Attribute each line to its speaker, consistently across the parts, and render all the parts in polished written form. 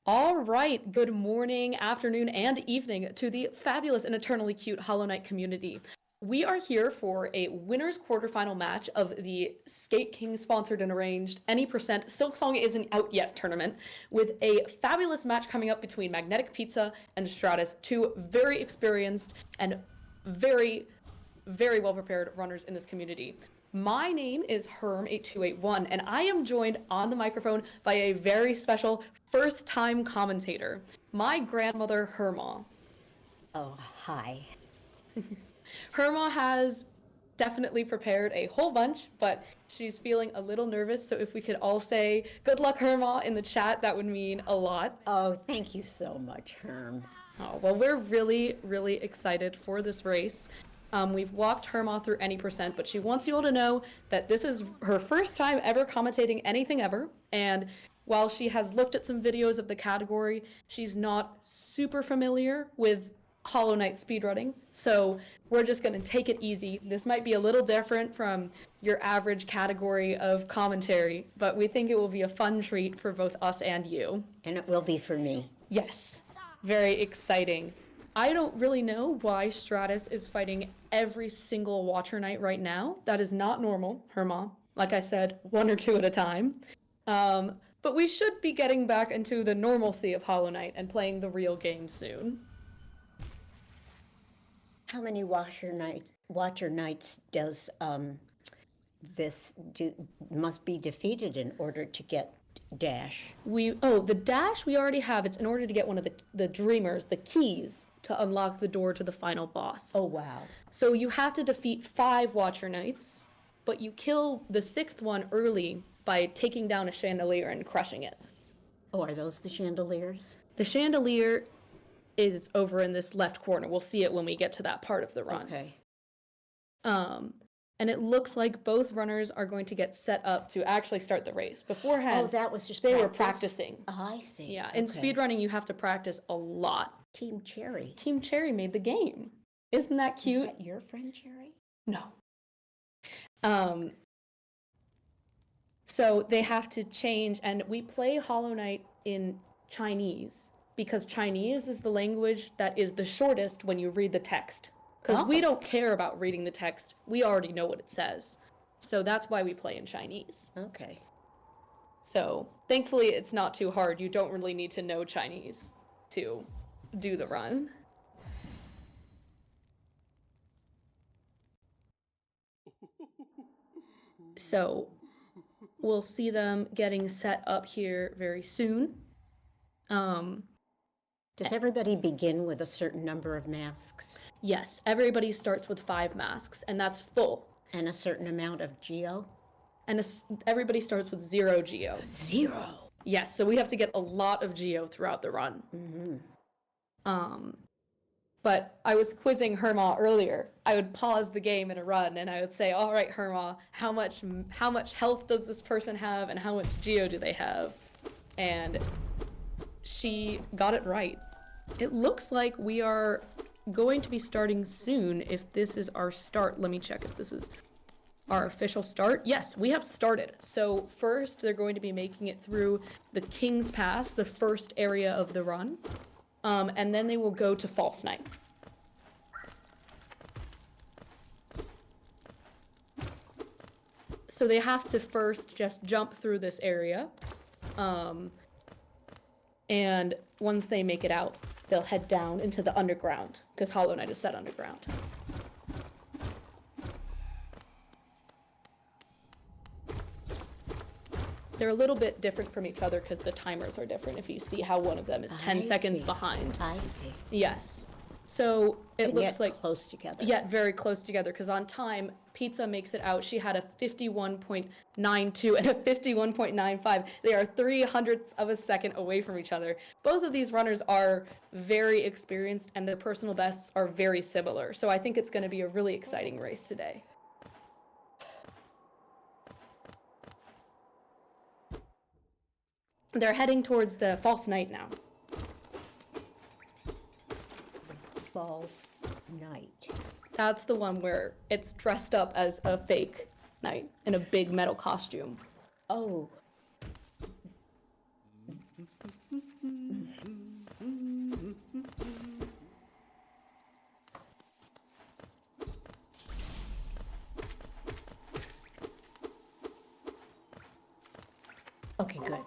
Speaker 1: All right, good morning, afternoon, and evening to the fabulous and eternally cute Hollow Knight community. We are here for a winners quarterfinal match of the Skate King sponsored and arranged Any Percent Silksong Isn't Out Yet tournament, with a fabulous match coming up between MagneticPizza and Stratus, two very experienced and very, very well prepared runners in this community. My name is Herm8281, and I am joined on the microphone by a very special first-time commentator, my grandmother, Herma.
Speaker 2: Oh, hi.
Speaker 1: Herma has definitely prepared a whole bunch, but she's feeling a little nervous, so if we could all say good luck, Herma, in the chat, that would mean a lot.
Speaker 2: Oh, thank you so much, Herm.
Speaker 1: Oh, well, we're really, really excited for this race. We've walked Herma through Any Percent, but she wants you all to know that this is her first time ever commentating anything ever, and while she has looked at some videos of the category, she's not super familiar with Hollow Knight speedrunning, so we're just going to take it easy. This might be a little different from your average category of commentary, but we think it will be a fun treat for both us and you.
Speaker 2: And it will be for me.
Speaker 1: Yes, very exciting. I don't really know why Stratus is fighting every single Watcher Knight right now. That is not normal, Herma. Like I said, one or two at a time. But we should be getting back into the normalcy of Hollow Knight and playing the real game soon.
Speaker 2: How many Watcher Knights does must be defeated in order to get dash?
Speaker 1: The dash we already have. It's in order to get one of the dreamers, the keys to unlock the door to the final boss.
Speaker 2: Oh, wow.
Speaker 1: So you have to defeat 5 Watcher Knights, but you kill the 6th one early by taking down a chandelier and crushing it.
Speaker 2: Oh, are those the chandeliers?
Speaker 1: The chandelier is over in this left corner. We'll see it when we get to that part of the run.
Speaker 2: Okay.
Speaker 1: And it looks like both runners are going to get set up to actually start the race. Beforehand,
Speaker 2: Oh, that was just
Speaker 1: they were practicing.
Speaker 2: Oh, I see.
Speaker 1: Yeah, in speedrunning, you have to practice a lot.
Speaker 2: Team Cherry.
Speaker 1: Team Cherry made the game. Isn't that cute?
Speaker 2: Is that your friend Cherry?
Speaker 1: No. So they have to change, and we play Hollow Knight in Chinese because Chinese is the language that is the shortest when you read the text. Because we don't care about reading the text. We already know what it says. So that's why we play in Chinese.
Speaker 2: Okay.
Speaker 1: So thankfully it's not too hard. You don't really need to know Chinese to do the run. So we'll see them getting set up here very soon.
Speaker 2: Does everybody begin with a certain number of masks?
Speaker 1: Yes, everybody starts with 5 masks, and that's full.
Speaker 2: And a certain amount of geo?
Speaker 1: And everybody starts with 0 geo.
Speaker 2: 0?
Speaker 1: Yes, so we have to get a lot of geo throughout the run.
Speaker 2: Mm-hmm.
Speaker 1: But I was quizzing Herma earlier. I would pause the game in a run, and I would say, all right, Herma, how much health does this person have, and how much geo do they have? And she got it right. It looks like we are going to be starting soon if this is our start. Let me check if this is our official start. Yes, we have started. So first, they're going to be making it through the King's Pass, the first area of the run. And then they will go to False Knight. So they have to first just jump through this area. And once they make it out, they'll head down into the underground, because Hollow Knight is set underground. They're a little bit different from each other because the timers are different. If you see how one of them is 10 seconds behind.
Speaker 2: I see.
Speaker 1: Yes. So it looks like
Speaker 2: close together.
Speaker 1: Yet very close together, because on time, Pizza makes it out. She had a 51.92 and a 51.95. They are 3/100ths of a second away from each other. Both of these runners are very experienced, and their personal bests are very similar. So I think it's going to be a really exciting race today. They're heading towards the False Knight now.
Speaker 2: False Knight.
Speaker 1: That's the one where it's dressed up as a fake knight in a big metal costume.
Speaker 2: Oh. Okay, good.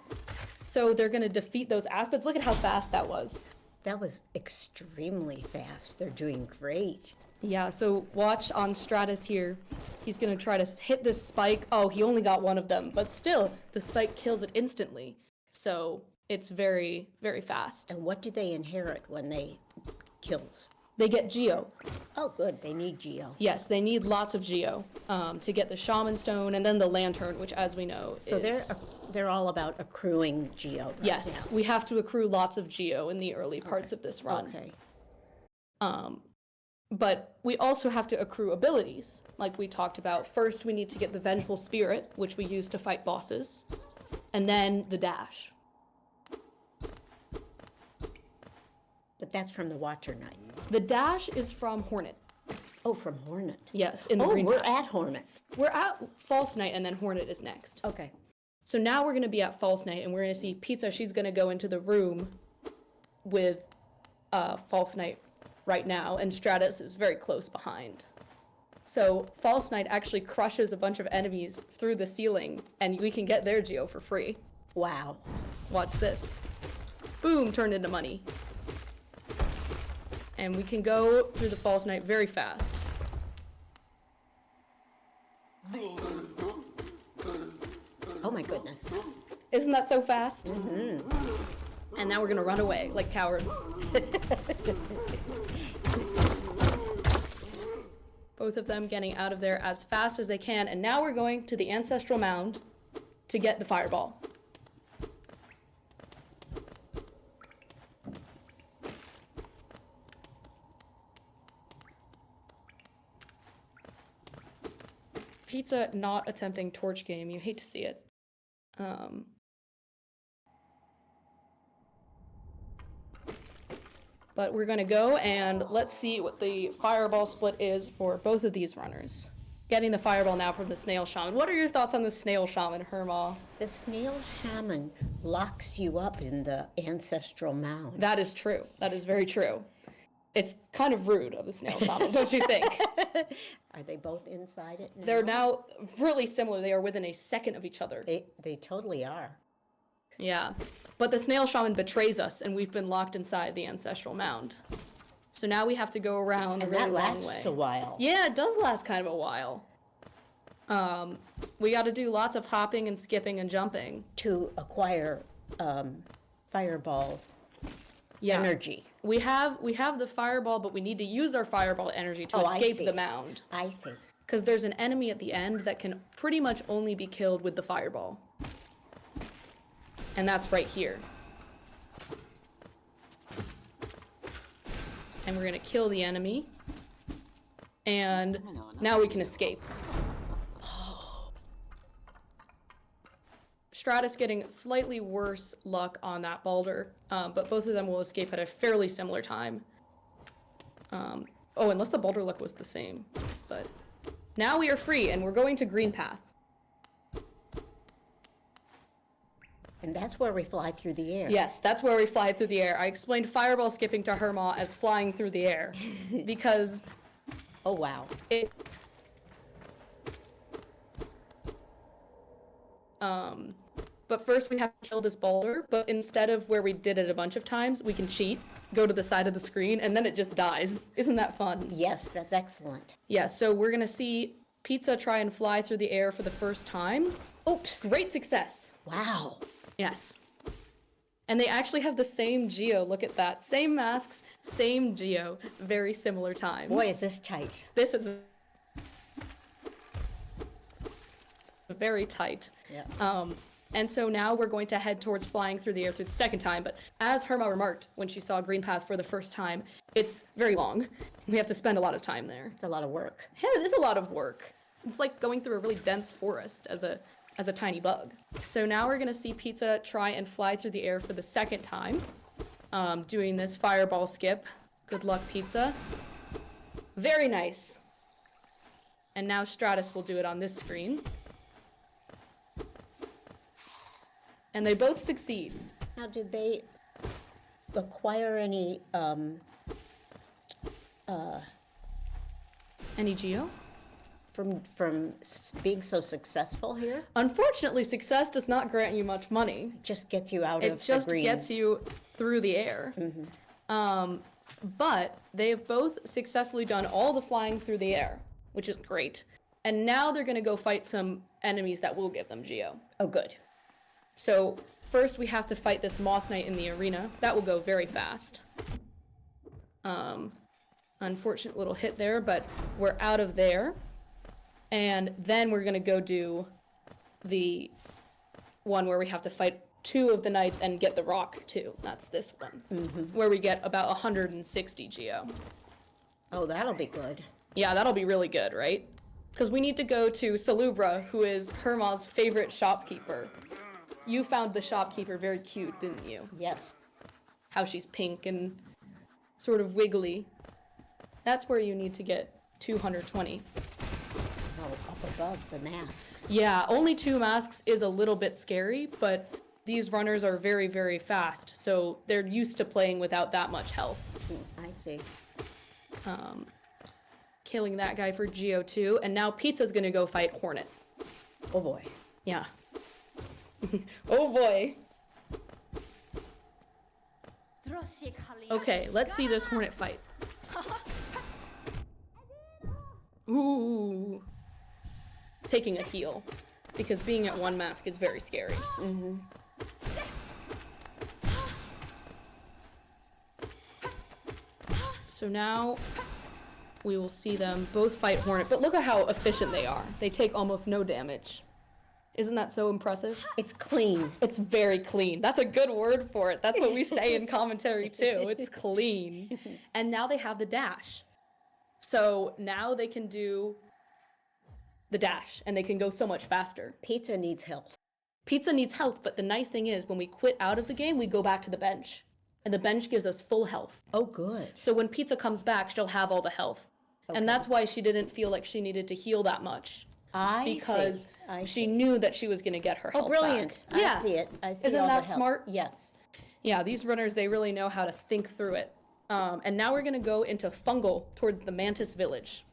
Speaker 1: So they're going to defeat those aspects. Look at how fast that was.
Speaker 2: That was extremely fast. They're doing great.
Speaker 1: Yeah, so watch on Stratus here. He's going to try to hit this spike. Oh, he only got one of them, but still, the spike kills it instantly. So it's very, very fast.
Speaker 2: And what do they inherit when they kills?
Speaker 1: They get Geo.
Speaker 2: Oh, good. They need Geo.
Speaker 1: Yes, they need lots of Geo to get the Shaman Stone and then the Lantern, which, as we know,
Speaker 2: So
Speaker 1: is...
Speaker 2: they're all about accruing Geo right
Speaker 1: Yes,
Speaker 2: now.
Speaker 1: we have to accrue lots of Geo in the early parts of this run.
Speaker 2: Okay.
Speaker 1: But we also have to accrue abilities, like we talked about. First, we need to get the Vengeful Spirit, which we use to fight bosses, and then the dash.
Speaker 2: But that's from the Watcher Knight.
Speaker 1: The dash is from Hornet.
Speaker 2: Oh, from Hornet.
Speaker 1: Yes, in the
Speaker 2: Oh,
Speaker 1: green
Speaker 2: we're
Speaker 1: pack.
Speaker 2: at Hornet.
Speaker 1: We're at False Knight, and then Hornet is next.
Speaker 2: Okay.
Speaker 1: So now we're going to be at False Knight, and we're going to see Pizza. She's going to go into the room with False Knight right now, and Stratus is very close behind. So False Knight actually crushes a bunch of enemies through the ceiling, and we can get their Geo for free.
Speaker 2: Wow.
Speaker 1: Watch this. Boom, turned into money. And we can go through the False Knight very fast.
Speaker 2: Oh my goodness.
Speaker 1: Isn't that so fast? Mm-hmm. And now we're gonna run away like cowards. Both of them getting out of there as fast as they can, and now we're going to the Ancestral Mound to get the Fireball. Pizza not attempting Torch Game, you hate to see it. But we're gonna go and let's see what the Fireball split is for both of these runners. Getting the Fireball now from the Snail Shaman. What are your thoughts on the Snail Shaman, Herma?
Speaker 2: The Snail Shaman locks you up in the Ancestral Mound.
Speaker 1: That is true. That is very true. It's kind of rude of the Snail Shaman, don't you think?
Speaker 2: Are they both inside it now?
Speaker 1: They're now really similar. They are within a second of each other.
Speaker 2: They totally are.
Speaker 1: Yeah. But the Snail Shaman betrays us, and we've been locked inside the Ancestral Mound. So now we have to go around a
Speaker 2: And
Speaker 1: really
Speaker 2: that
Speaker 1: long way.
Speaker 2: lasts a while.
Speaker 1: Yeah, it does last kind of a while. We got to do lots of hopping and skipping and jumping.
Speaker 2: To acquire fireball energy.
Speaker 1: We have the Fireball, but we need to use our Fireball energy to escape the mound.
Speaker 2: I see.
Speaker 1: Because there's an enemy at the end that can pretty much only be killed with the Fireball. And that's right here. And we're gonna kill the enemy. And now we can escape. Stratus getting slightly worse luck on that boulder, but both of them will escape at a fairly similar time. Oh, unless the boulder luck was the same. But now we are free, and we're going to Green Path.
Speaker 2: And that's where we fly through the air.
Speaker 1: Yes, that's where we fly through the air. I explained Fireball skipping to Herma as flying through the air, because
Speaker 2: Oh, wow.
Speaker 1: it... But first we have to kill this boulder, but instead of where we did it a bunch of times, we can cheat, go to the side of the screen, and then it just dies. Isn't that fun?
Speaker 2: Yes, that's excellent.
Speaker 1: Yeah, so we're gonna see Pizza try and fly through the air for the first time. Oops, great success.
Speaker 2: Wow.
Speaker 1: Yes. And they actually have the same Geo, look at that. Same masks, same Geo, very similar times.
Speaker 2: Boy, is this tight.
Speaker 1: This is very tight.
Speaker 2: Yeah.
Speaker 1: And so now we're going to head towards flying through the air through the second time, but as Herma remarked when she saw Green Path for the first time, it's very long. We have to spend a lot of time there.
Speaker 2: It's a lot of work.
Speaker 1: Yeah, it is a lot of work. It's like going through a really dense forest as a tiny bug. So now we're gonna see Pizza try and fly through the air for the second time, doing this Fireball skip. Good luck, Pizza. Very nice. And now Stratus will do it on this screen. And they both succeed.
Speaker 2: Now, did they acquire any
Speaker 1: Any Geo?
Speaker 2: being so successul here?
Speaker 1: Unfortunately, success does not grant you much money.
Speaker 2: It just gets you out
Speaker 1: It
Speaker 2: of the
Speaker 1: just
Speaker 2: green.
Speaker 1: gets you through the air. But they have both successfully done all the flying through the air, which is great. And now they're going to go fight some enemies that will give them Geo.
Speaker 2: Oh, good.
Speaker 1: So first we have to fight this Moss Knight in the arena. That will go very fast. Unfortunate little hit there, but we're out of there. And then we're going to go do the one where we have to fight 2 of the knights and get the rocks too. That's this one, where we get about 160 Geo.
Speaker 2: Oh, that'll be good.
Speaker 1: Yeah, that'll be really good, right? Because we need to go to Salubra, who is Herma's favorite shopkeeper. You found the shopkeeper very cute, didn't you?
Speaker 2: Yes.
Speaker 1: How she's pink and sort of wiggly. That's where you need to get 220.
Speaker 2: Oh, up above the masks.
Speaker 1: Yeah, only 2 masks is a little bit scary, but these runners are very, very fast, so they're used to playing without that much health.
Speaker 2: I see.
Speaker 1: Killing that guy for Geo 2, and now Pizza's gonna go fight Hornet.
Speaker 2: Oh boy.
Speaker 1: Yeah. Oh boy. Okay, let's see this Hornet fight. Ooh. Taking a heal, because being at 1 mask is very scary. So now we will see them both fight Hornet, but look at how efficient they are. They take almost no damage. Isn't that so impressive?
Speaker 2: It's clean.
Speaker 1: It's very clean. That's a good word for it. That's what we say in commentary too. It's clean. And now they have the dash. So now they can do the dash and they can go so much faster.
Speaker 2: Pizza needs health.
Speaker 1: Pizza needs health, but the nice thing is when we quit out of the game, we go back to the bench. And the bench gives us full health.
Speaker 2: Oh, good.
Speaker 1: So when Pizza comes back, she'll have all the health.
Speaker 2: Okay.
Speaker 1: And that's why she didn't feel like she needed to heal that much. Because she knew that she was going to get her health
Speaker 2: brilliant.
Speaker 1: back. Yeah.
Speaker 2: I see it. I see
Speaker 1: Isn't
Speaker 2: all
Speaker 1: that
Speaker 2: the health.
Speaker 1: smart?
Speaker 2: Yes.
Speaker 1: Yeah, these runners, they really know how to think through it. And now we're going to go into Fungal towards the Mantis Village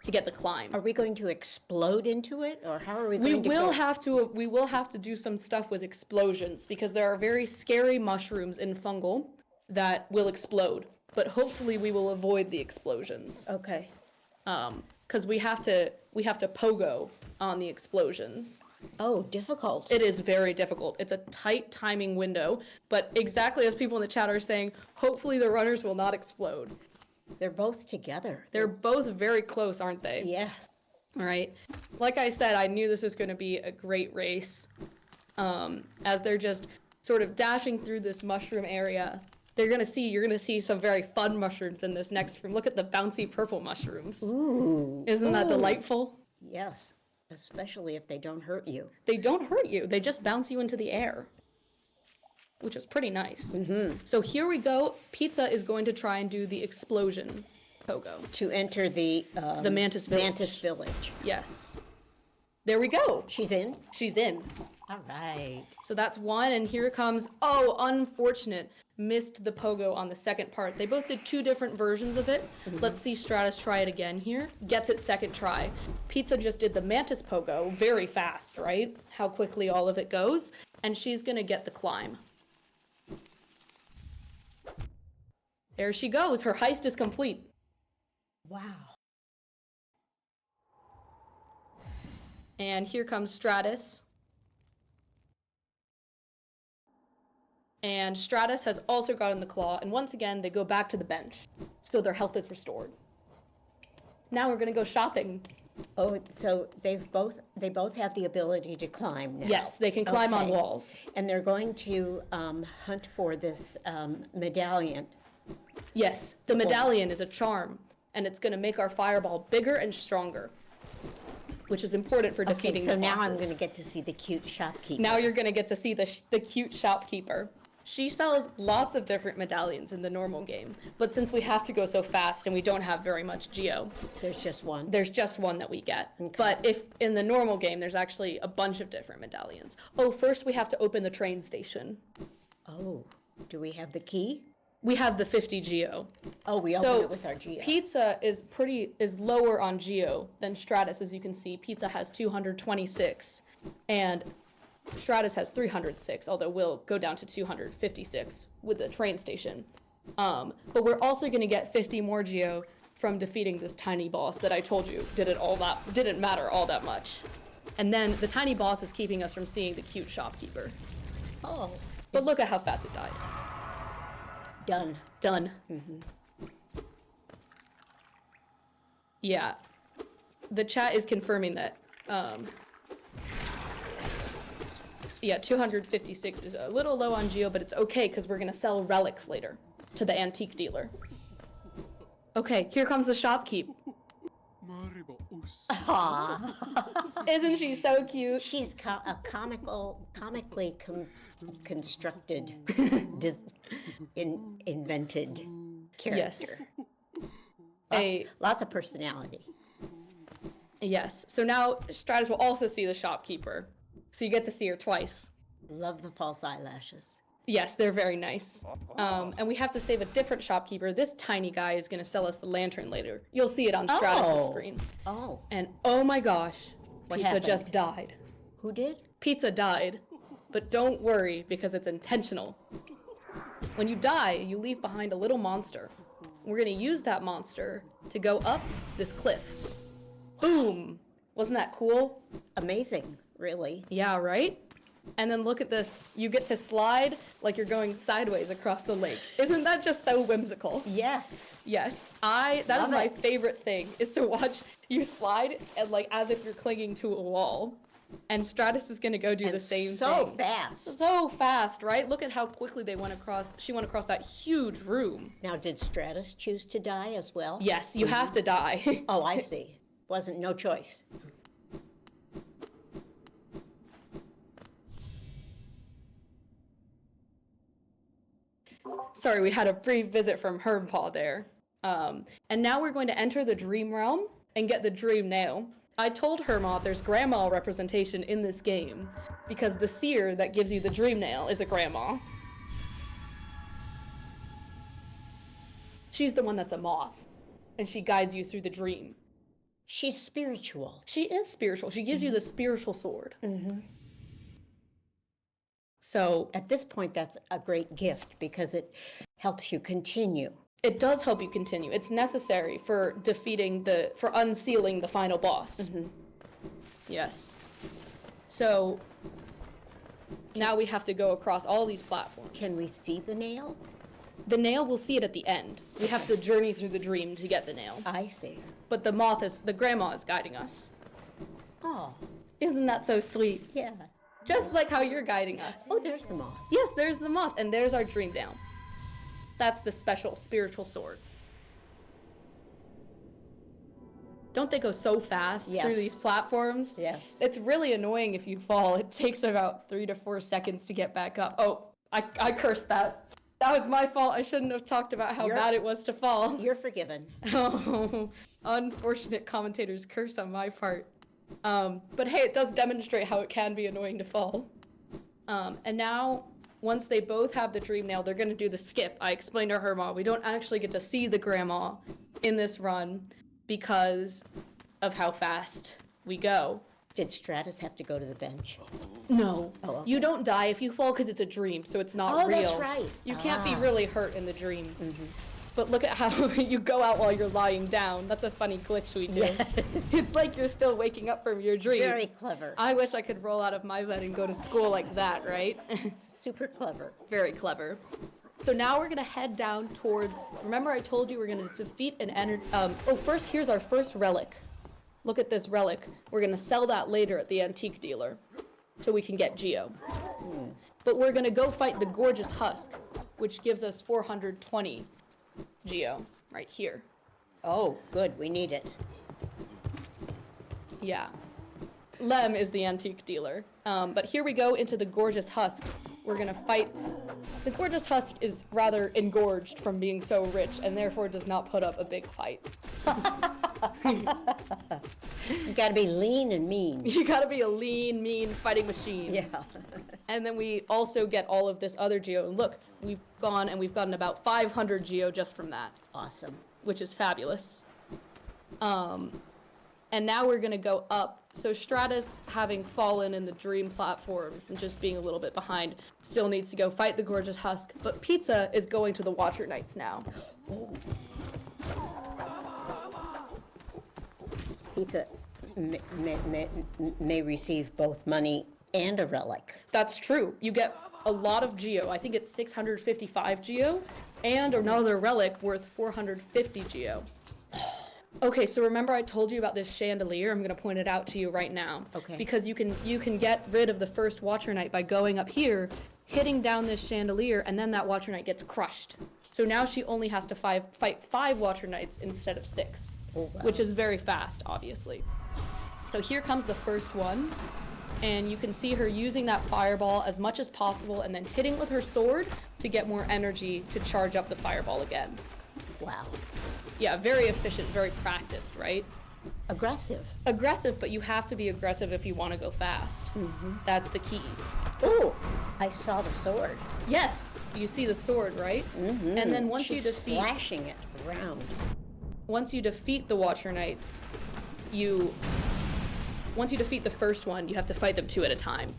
Speaker 1: to get the climb.
Speaker 2: Are we going to explode into it, or how are we
Speaker 1: We
Speaker 2: going to
Speaker 1: will have to do some stuff with explosions because there are very scary mushrooms in Fungal that will explode. But hopefully we will avoid the explosions.
Speaker 2: Okay.
Speaker 1: Because we have to pogo on the explosions.
Speaker 2: Oh, difficult.
Speaker 1: It is very difficult. It's a tight timing window, but exactly as people in the chat are saying, hopefully the runners will not explode.
Speaker 2: They're both together.
Speaker 1: They're both very close, aren't they?
Speaker 2: Yes.
Speaker 1: All right. Like I said, I knew this was going to be a great race. As they're just sort of dashing through this mushroom area. You're going to see some very fun mushrooms in this next room. Look at the bouncy purple mushrooms.
Speaker 2: Ooh.
Speaker 1: Isn't that delightful?
Speaker 2: Yes. Especially if they don't hurt you.
Speaker 1: They don't hurt you. They just bounce you into the air, which is pretty nice. Mm-hmm. So here we go. Pizza is going to try and do the explosion pogo.
Speaker 2: To enter the
Speaker 1: Mantis Village.
Speaker 2: Mantis Village.
Speaker 1: Yes. There we go.
Speaker 2: She's in?
Speaker 1: She's in.
Speaker 2: All right.
Speaker 1: So that's one, and here comes, oh, unfortunate. Missed the pogo on the second part. They both did 2 different versions of it. Mm-hmm. Let's see Stratus try it again here. Gets it second try. Pizza just did the Mantis pogo very fast, right? How quickly all of it goes. And she's gonna get the climb. There she goes. Her heist is complete.
Speaker 2: Wow.
Speaker 1: And here comes Stratus. And Stratus has also gotten the claw, and once again, they go back to the bench, so their health is restored. Now we're gonna go shopping.
Speaker 2: Oh, so they both have the ability to climb now.
Speaker 1: Yes, they can climb on walls.
Speaker 2: And they're going to hunt for this medallion.
Speaker 1: Yes, the medallion is a charm, and it's gonna make our fireball bigger and stronger, which is important for defeating the
Speaker 2: so now I'm
Speaker 1: bosses.
Speaker 2: going to get to see the cute shopkeeper.
Speaker 1: Now you're gonna get to see the cute shopkeeper. She sells lots of different medallions in the normal game, but since we have to go so fast and we don't have very much Geo,
Speaker 2: There's just one.
Speaker 1: there's just one that we get.
Speaker 2: Okay.
Speaker 1: But if in the normal game, there's actually a bunch of different medallions. Oh, first we have to open the train station.
Speaker 2: Oh, do we have the key?
Speaker 1: We have the 50 geo.
Speaker 2: Oh, we open it with our geo.
Speaker 1: Pizza is lower on geo than Stratus, as you can see. Pizza has 226, and Stratus has 306, although we'll go down to 256 with the train station. But we're also going to get 50 more geo from defeating this tiny boss that I told you didn't matter all that much. And then the tiny boss is keeping us from seeing the cute shopkeeper.
Speaker 2: Oh.
Speaker 1: But look at how fast it died. Done. Yeah. The chat is confirming that, yeah, 256 is a little low on geo, but it's okay because we're gonna sell relics later to the antique dealer. Okay, here comes the shopkeep. Isn't she so cute?
Speaker 2: She's a comically constructed, invented character.
Speaker 1: Yes.
Speaker 2: Lots of personality.
Speaker 1: Yes. So now Stratus will also see the shopkeeper. So you get to see her twice.
Speaker 2: Love the false eyelashes.
Speaker 1: Yes, they're very nice. And we have to save a different shopkeeper. This tiny guy is going to sell us the lantern later. You'll see it on Stratus' screen.
Speaker 2: Oh.
Speaker 1: And oh my gosh,
Speaker 2: What
Speaker 1: Pizza
Speaker 2: happened?
Speaker 1: just died.
Speaker 2: Who did?
Speaker 1: Pizza died, but don't worry because it's intentional. When you die, you leave behind a little monster. We're going to use that monster to go up this cliff. Boom! Wasn't that cool?
Speaker 2: Amazing, really.
Speaker 1: Yeah, right? And then look at this. You get to slide like you're going sideways across the lake. Isn't that just so whimsical?
Speaker 2: Yes.
Speaker 1: Yes. That is
Speaker 2: Love
Speaker 1: my
Speaker 2: it.
Speaker 1: favorite thing, is to watch you slide and like as if you're clinging to a wall. And Stratus is gonna go do the same
Speaker 2: so
Speaker 1: thing.
Speaker 2: fast.
Speaker 1: So fast, right? Look at how quickly she went across that huge room.
Speaker 2: Now, did Stratus choose to die as well?
Speaker 1: Yes, you have to die.
Speaker 2: Oh, I see. Wasn't no choice.
Speaker 1: Sorry, we had a brief visit from Hermpaw there. And now we're going to enter the dream realm and get the dream nail. I told Hermaw there's grandma representation in this game because the seer that gives you the dream nail is a grandma. She's the one that's a moth, and she guides you through the dream.
Speaker 2: She's spiritual.
Speaker 1: She is spiritual. She gives you the spiritual sword. So
Speaker 2: At this point, that's a great gift because it helps you continue.
Speaker 1: it does help you continue. It's necessary for for unsealing the final boss. Yes. So now we have to go across all these platforms.
Speaker 2: Can we see the nail?
Speaker 1: The nail, we'll see it at the end. We have to journey through the dream to get the nail.
Speaker 2: I see.
Speaker 1: But the grandma is guiding us.
Speaker 2: Oh,
Speaker 1: Isn't that so sweet?
Speaker 2: yeah.
Speaker 1: Just like how you're guiding us.
Speaker 2: Oh, there's the moth.
Speaker 1: Yes, there's the moth, and there's our dream nail. That's the special spiritual sword. Don't they go so fast
Speaker 2: Yes.
Speaker 1: through these platforms?
Speaker 2: Yes.
Speaker 1: It's really annoying if you fall. It takes about 3 to 4 seconds to get back up. Oh, I cursed that. That was my fault. I shouldn't have talked about how bad it was to fall.
Speaker 2: You're forgiven.
Speaker 1: Oh, unfortunate commentator's curse on my part. But hey, it does demonstrate how it can be annoying to fall. And now, once they both have the dream nail, they're going to do the skip. I explained to Herma, we don't actually get to see the grandma in this run because of how fast we go.
Speaker 2: Did Stratus have to go to the bench?
Speaker 1: No.
Speaker 2: Oh, okay.
Speaker 1: You don't die if you fall because it's a dream, so it's not real.
Speaker 2: Oh, that's right.
Speaker 1: You can't be
Speaker 2: Ah.
Speaker 1: really hurt in the dream. But look at how you go out while you're lying down. That's a funny glitch we do. It's like you're still waking up from your dream.
Speaker 2: Very clever.
Speaker 1: I wish I could roll out of my bed and go to school like that, right?
Speaker 2: Super clever.
Speaker 1: Very clever. So now we're gonna head down towards, remember I told you we're gonna defeat an first here's our first relic. Look at this relic. We're gonna sell that later at the antique dealer so we can get Geo. But we're gonna go fight the gorgeous husk, which gives us 420 Geo right here.
Speaker 2: Oh, good. We need it.
Speaker 1: Yeah. Lem is the antique dealer. But here we go into the gorgeous husk. We're gonna fight. The gorgeous husk is rather engorged from being so rich and therefore does not put up a big fight.
Speaker 2: You gotta be lean and mean.
Speaker 1: You gotta be a lean, mean fighting machine.
Speaker 2: Yeah.
Speaker 1: And then we also get all of this other geo. And look, we've gotten about 500 geo just from that,
Speaker 2: Awesome.
Speaker 1: which is fabulous. And now we're gonna go up. So Stratus, having fallen in the dream platforms and just being a little bit behind, still needs to go fight the gorgeous husk. But Pizza is going to the Watcher Knights now.
Speaker 2: Pizza may receive both money and a relic.
Speaker 1: That's true. You get a lot of geo. I think it's 655 geo, and another relic worth 450 geo. Okay, so remember I told you about this chandelier? I'm going to point it out to you right now.
Speaker 2: Okay.
Speaker 1: Because you can get rid of the first Watcher Knight by going up here, hitting down this chandelier, and then that Watcher Knight gets crushed. So now she only has to fight 5 Watcher Knights instead of 6,
Speaker 2: Oh, wow.
Speaker 1: which is very fast, obviously. So here comes the first one, and you can see her using that fireball as much as possible and then hitting with her sword to get more energy to charge up the fireball again.
Speaker 2: Wow.
Speaker 1: Yeah, very efficient, very practiced, right?
Speaker 2: Aggressive.
Speaker 1: Aggressive, but you have to be aggressive if you want to go fast. That's the key.
Speaker 2: Oh, I saw the sword.
Speaker 1: Yes, you see the sword, right? And then once you
Speaker 2: She's
Speaker 1: defeat
Speaker 2: slashing it around.
Speaker 1: the Watcher Knights, once you defeat the first one, you have to fight them 2 at a time,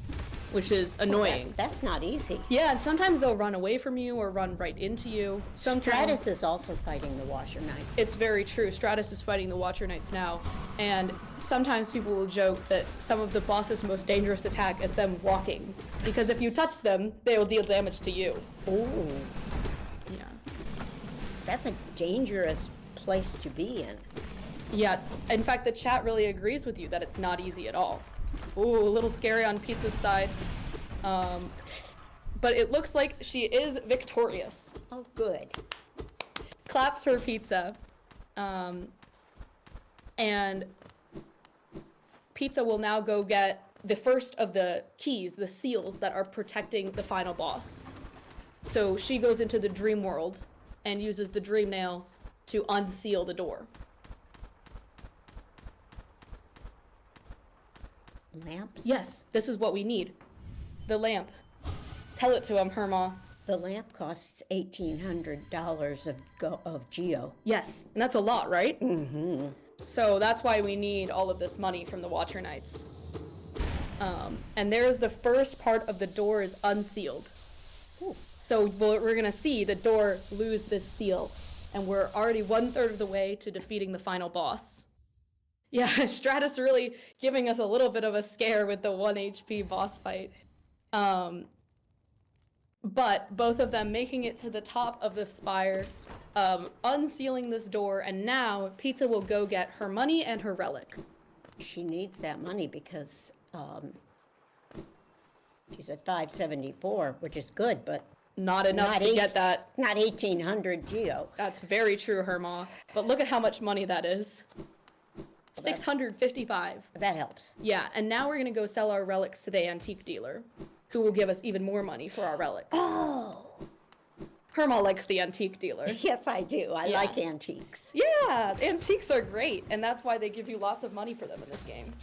Speaker 1: which is annoying.
Speaker 2: That's not easy.
Speaker 1: Yeah, and sometimes they'll run away from you or run right into you.
Speaker 2: Stratus is also fighting the Watcher Knights.
Speaker 1: It's very true. Stratus is fighting the Watcher Knights now, and sometimes people will joke that some of the boss's most dangerous attack is them walking, because if you touch them, they will deal damage to you.
Speaker 2: Oh,
Speaker 1: Yeah.
Speaker 2: that's a dangerous place to be in.
Speaker 1: Yeah, in fact, the chat really agrees with you that it's not easy at all. Ooh, a little scary on Pizza's side. But it looks like she is victorious.
Speaker 2: Oh, good.
Speaker 1: Claps for Pizza. And Pizza will now go get the first of the keys, the seals that are protecting the final boss. So she goes into the dream world and uses the dream nail to unseal the door.
Speaker 2: Lamps?
Speaker 1: Yes, this is what we need. The lamp. Tell it to him, Herma.
Speaker 2: The lamp costs $1,800 of geo.
Speaker 1: Yes, and that's a lot, right? Mm-hmm. So that's why we need all of this money from the Watcher Knights. And there's the first part of the door is unsealed.
Speaker 2: Ooh.
Speaker 1: So we're gonna see the door lose this seal, and we're already 1/3 of the way to defeating the final boss. Yeah, Stratus really giving us a little bit of a scare with the 1 HP boss fight. But both of them making it to the top of the spire, unsealing this door, and now Pizza will go get her money and her relic.
Speaker 2: She needs that money because she's at 574, which is good, but
Speaker 1: Not enough to get that.
Speaker 2: Not 1,800 geo.
Speaker 1: That's very true, Herma. But look at how much money that is. 655.
Speaker 2: That helps.
Speaker 1: Yeah, and now we're gonna go sell our relics to the antique dealer, who will give us even more money for our relics.
Speaker 2: Oh,
Speaker 1: Herma likes the antique dealer.
Speaker 2: yes, I do. I
Speaker 1: Yeah.
Speaker 2: like antiques.
Speaker 1: Yeah, antiques are great, and that's why they give you lots of money for them in this game.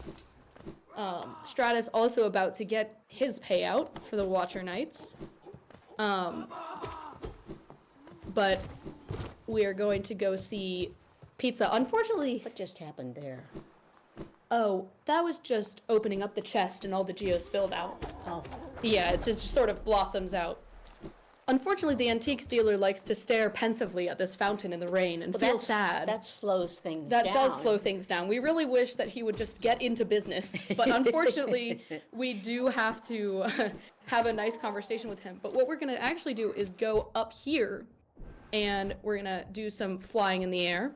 Speaker 1: Stratus also about to get his payout for the Watcher Knights. But we are going to go see Pizza. Unfortunately,
Speaker 2: What just happened there?
Speaker 1: oh, that was just opening up the chest and all the geos filled out.
Speaker 2: Oh,
Speaker 1: Yeah, it just sort of blossoms out. Unfortunately, the antiques dealer likes to stare pensively at this fountain in the rain and feel sad.
Speaker 2: That slows things
Speaker 1: That
Speaker 2: down.
Speaker 1: does slow things down. We really wish that he would just get into business, but unfortunately, we do have to have a nice conversation with him. But what we're going to actually do is go up here, and we're going to do some flying in the air,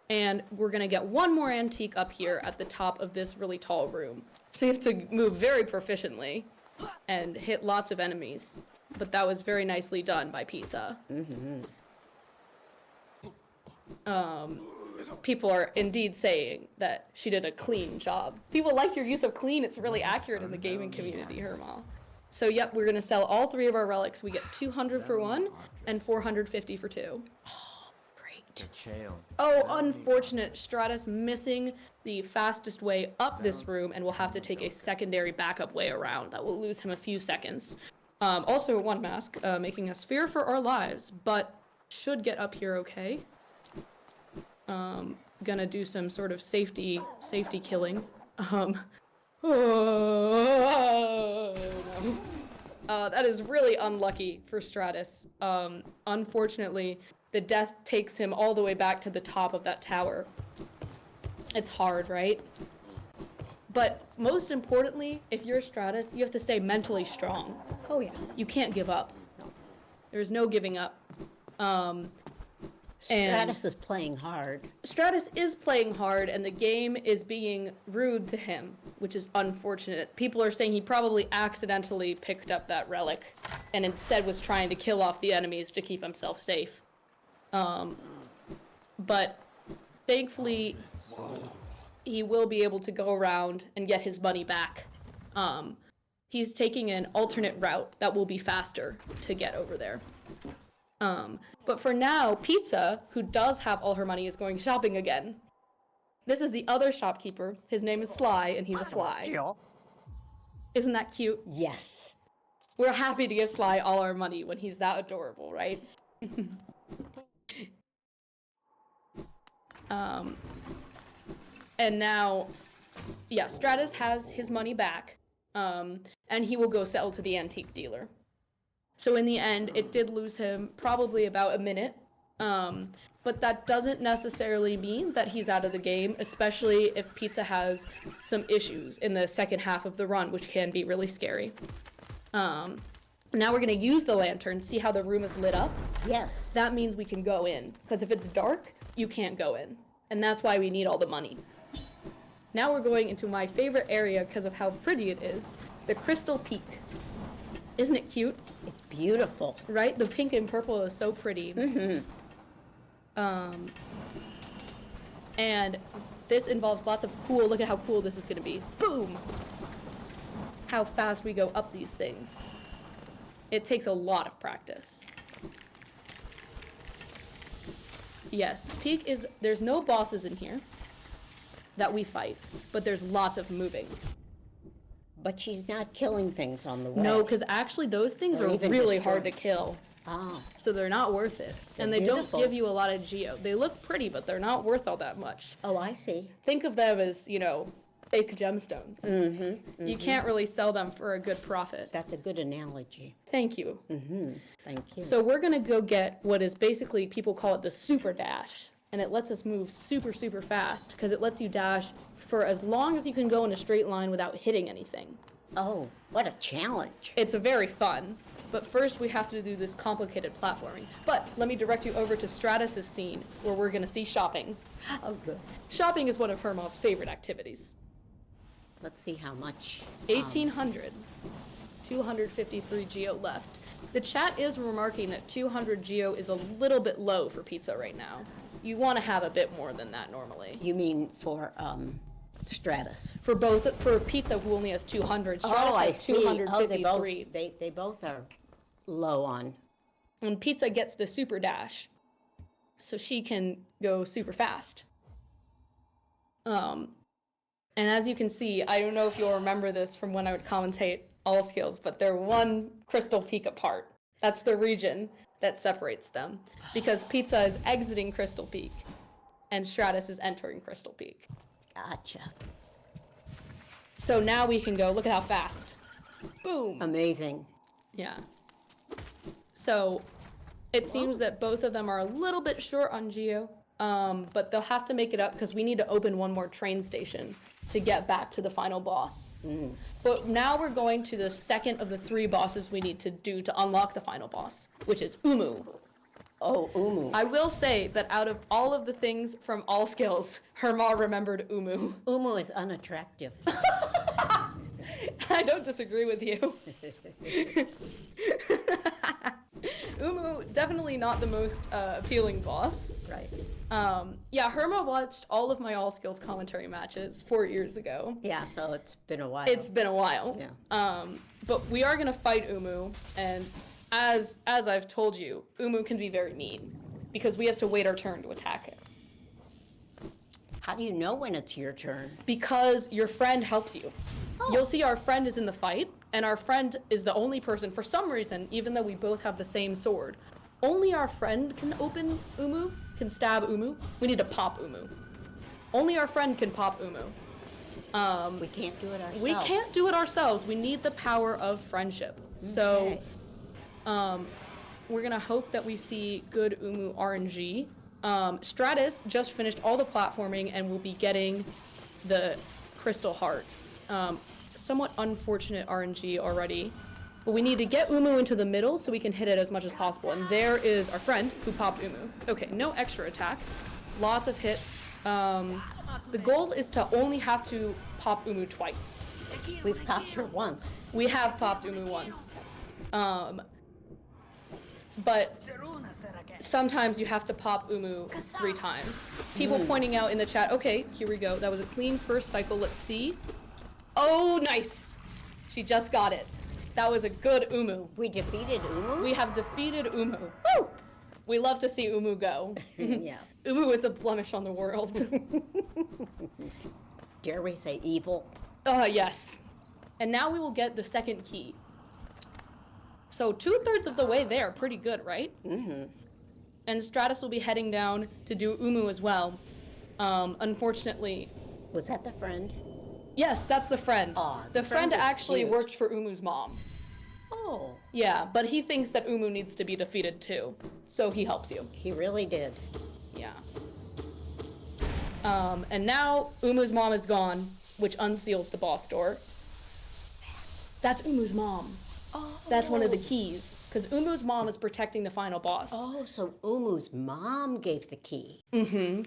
Speaker 1: and we're going to get one more antique up here at the top of this really tall room. So you have to move very proficiently and hit lots of enemies. But that was very nicely done by Pizza. People are indeed saying that she did a clean job. People like your use of clean. It's really accurate in the gaming community, Herma. So yep, we're gonna sell all 3 of our relics. We get 200 for 1 and 450 for 2.
Speaker 2: Great.
Speaker 1: left. Oh, unfortunate. Stratus missing the fastest way up this room and will have to take a secondary backup way around. That will lose him a few seconds. Also, one mask, making us fear for our lives, but should get up here okay. Gonna do some sort of safety killing. Oh, no. That is really unlucky for Stratus. Unfortunately, the death takes him all the way back to the top of that tower. It's hard, right? But most importantly, if you're Stratus, you have to stay mentally strong.
Speaker 2: Oh, yeah.
Speaker 1: You can't give up. There's no giving up.
Speaker 2: Stratus is playing hard.
Speaker 1: Stratus is playing hard, and the game is being rude to him, which is unfortunate. People are saying he probably accidentally picked up that relic and instead was trying to kill off the enemies to keep himself safe. But thankfully, he will be able to go around and get his money back. He's taking an alternate route that will be faster to get over there. But for now, Pizza, who does have all her money, is going shopping again. This is the other shopkeeper. His name is Sly, and he's a fly. Isn't that cute?
Speaker 2: Yes.
Speaker 1: We're happy to give Sly all our money when he's that adorable, right? And now, yeah, Stratus has his money back, and he will go sell to the antique dealer. So in the end, it did lose him probably about a minute, but that doesn't necessarily mean that he's out of the game, especially if Pizza has some issues in the second half of the run, which can be really scary. Now we're gonna use the lantern, see how the room is lit up.
Speaker 2: Yes.
Speaker 1: That means we can go in, because if it's dark, you can't go in. And that's why we need all the money. Now we're going into my favorite area because of how pretty it is, the Crystal Peak. Isn't it cute?
Speaker 2: It's beautiful.
Speaker 1: Right? The pink and purple is so pretty.
Speaker 2: Mm-hmm.
Speaker 1: And this involves lots of cool, look at how cool this is going to be. Boom! How fast we go up these things. It takes a lot of practice. Yes, Peak is, there's no bosses in here that we fight, but there's lots of moving.
Speaker 2: But she's not killing things on the way.
Speaker 1: No, because actually those things
Speaker 2: Or
Speaker 1: are
Speaker 2: even
Speaker 1: really
Speaker 2: destroy-
Speaker 1: hard to kill.
Speaker 2: Ah,
Speaker 1: So they're not worth it.
Speaker 2: They're
Speaker 1: And they
Speaker 2: beautiful.
Speaker 1: don't give you a lot of geo. They look pretty, but they're not worth all that much.
Speaker 2: oh, I see.
Speaker 1: Think of them as, you know, fake gemstones.
Speaker 2: Mm-hmm.
Speaker 1: You can't really sell them for a good profit.
Speaker 2: That's a good analogy.
Speaker 1: Thank you.
Speaker 2: Mm-hmm. Thank you.
Speaker 1: So we're gonna go get what is basically, people call it the super dash. And it lets us move super, super fast because it lets you dash for as long as you can go in a straight line without hitting anything.
Speaker 2: Oh, what a challenge.
Speaker 1: It's a very fun. But first we have to do this complicated platforming. But let me direct you over to Stratus's scene where we're gonna see shopping.
Speaker 2: Oh, good.
Speaker 1: Shopping is one of Herma's favorite activities.
Speaker 2: Let's see how much.
Speaker 1: 1800. 253 geo left. The chat is remarking that 200 geo is a little bit low for Pizza right now. You want to have a bit more than that normally.
Speaker 2: You mean for Stratus?
Speaker 1: For Pizza, who only has 200, Stratus
Speaker 2: Oh, I
Speaker 1: has
Speaker 2: see.
Speaker 1: 253.
Speaker 2: They both are low on.
Speaker 1: And Pizza gets the super dash, so she can go super fast. And as you can see, I don't know if you'll remember this from when I would commentate all skills, but they're one crystal peak apart. That's the region that separates them, because Pizza is exiting Crystal Peak, and Stratus is entering Crystal Peak.
Speaker 2: Gotcha.
Speaker 1: So now we can go, look at how fast. Boom!
Speaker 2: Amazing.
Speaker 1: Yeah. So it seems that both of them are a little bit short on Geo, but they'll have to make it up because we need to open one more train station to get back to the final boss. But now we're going to the second of the 3 bosses we need to do to unlock the final boss, which is Umu.
Speaker 2: Oh, Umu.
Speaker 1: I will say that out of all of the things from all skills, Herma remembered Umu.
Speaker 2: Umu is unattractive.
Speaker 1: I don't disagree with you. Umu, definitely not the most appealing boss.
Speaker 2: Right.
Speaker 1: Yeah, Herma watched all of my all skills commentary matches 4 years ago.
Speaker 2: Yeah, so it's been a while.
Speaker 1: It's been a while.
Speaker 2: Yeah.
Speaker 1: But we are gonna fight Umu, and as I've told you, Umu can be very mean. because we have to wait our turn to attack it.
Speaker 2: How do you know when it's your turn?
Speaker 1: Because your friend helps you.
Speaker 2: Oh.
Speaker 1: You'll see our friend is in the fight, and our friend is the only person, for some reason, even though we both have the same sword, only our friend can open Umu, can stab Umu. We need to pop Umu. Only our friend can pop Umu.
Speaker 2: We can't do it ourselves.
Speaker 1: We can't do it ourselves. We need the power of friendship. So, we're gonna hope that we see good Umu RNG. Stratus just finished all the platforming and will be getting the Crystal Heart. Somewhat unfortunate RNG already. But we need to get Umu into the middle so we can hit it as much as possible. And there is our friend who popped Umu. Okay, no extra attack. Lots of hits. The goal is to only have to pop Umu twice.
Speaker 2: We've popped her once.
Speaker 1: We have popped Umu once. But sometimes you have to pop Umu 3 times. People pointing out in the chat, okay, here we go. That was a clean first cycle. Let's see. Oh, nice. She just got it. That was a good Umu.
Speaker 2: We defeated Umu?
Speaker 1: We have defeated Umu. Woo! We love to see Umu go.
Speaker 2: Yeah.
Speaker 1: Umu is a blemish on the world.
Speaker 2: Dare we say evil?
Speaker 1: Yes. And now we will get the second key. So 2/3 of the way there, pretty good, right?
Speaker 2: Mm-hmm.
Speaker 1: And Stratus will be heading down to do Umu as well. Unfortunately,
Speaker 2: Was that the friend?
Speaker 1: yes, that's the friend.
Speaker 2: Aw,
Speaker 1: the friend
Speaker 2: is
Speaker 1: actually
Speaker 2: cute.
Speaker 1: worked for Umu's mom.
Speaker 2: Oh,
Speaker 1: Yeah, but he thinks that Umu needs to be defeated too, so he helps you.
Speaker 2: he really did.
Speaker 1: Yeah. And now Umu's mom is gone, which unseals the boss door. That's Umu's mom.
Speaker 2: Oh.
Speaker 1: That's one of the keys, because Umu's mom is protecting the final boss.
Speaker 2: Oh, so Umu's mom gave the key.
Speaker 1: Mm-hmm.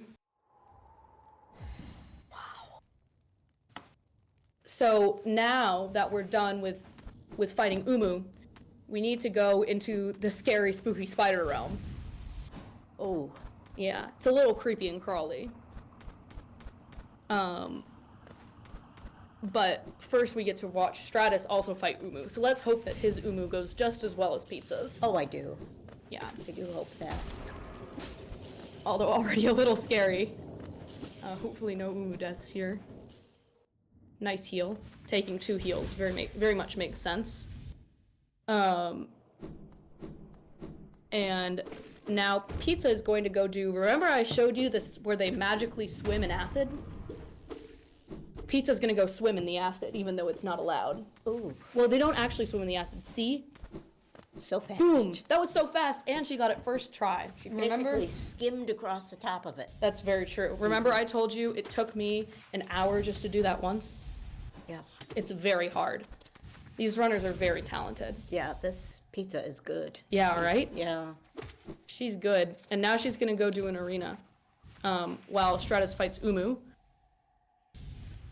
Speaker 1: So now that we're done with fighting Umu, we need to go into the scary, spooky spider realm.
Speaker 2: Oh,
Speaker 1: Yeah, it's a little creepy and crawly. But first we get to watch Stratus also fight Umu. So let's hope that his Umu goes just as well as Pizza's.
Speaker 2: oh, I do.
Speaker 1: Yeah,
Speaker 2: I do hope that.
Speaker 1: although already a little scary. Hopefully no Umu deaths here. Nice heal. Taking 2 heals very much makes sense. And now Pizza is going to go do, remember I showed you this where they magically swim in acid? Pizza's gonna go swim in the acid, even though it's not allowed.
Speaker 2: Ooh,
Speaker 1: Well, they don't actually swim in the acid. See?
Speaker 2: so fast.
Speaker 1: Boom! That was so fast, and she got it first try.
Speaker 2: She
Speaker 1: Remember?
Speaker 2: basically skimmed across the top of it.
Speaker 1: That's very true. Remember I told you it took me an hour just to do that once?
Speaker 2: Yeah.
Speaker 1: It's very hard. These runners are very talented.
Speaker 2: Yeah, this pizza is good.
Speaker 1: Yeah, right?
Speaker 2: Yeah.
Speaker 1: She's good. And now she's gonna go do an arena. While Stratus fights Umu.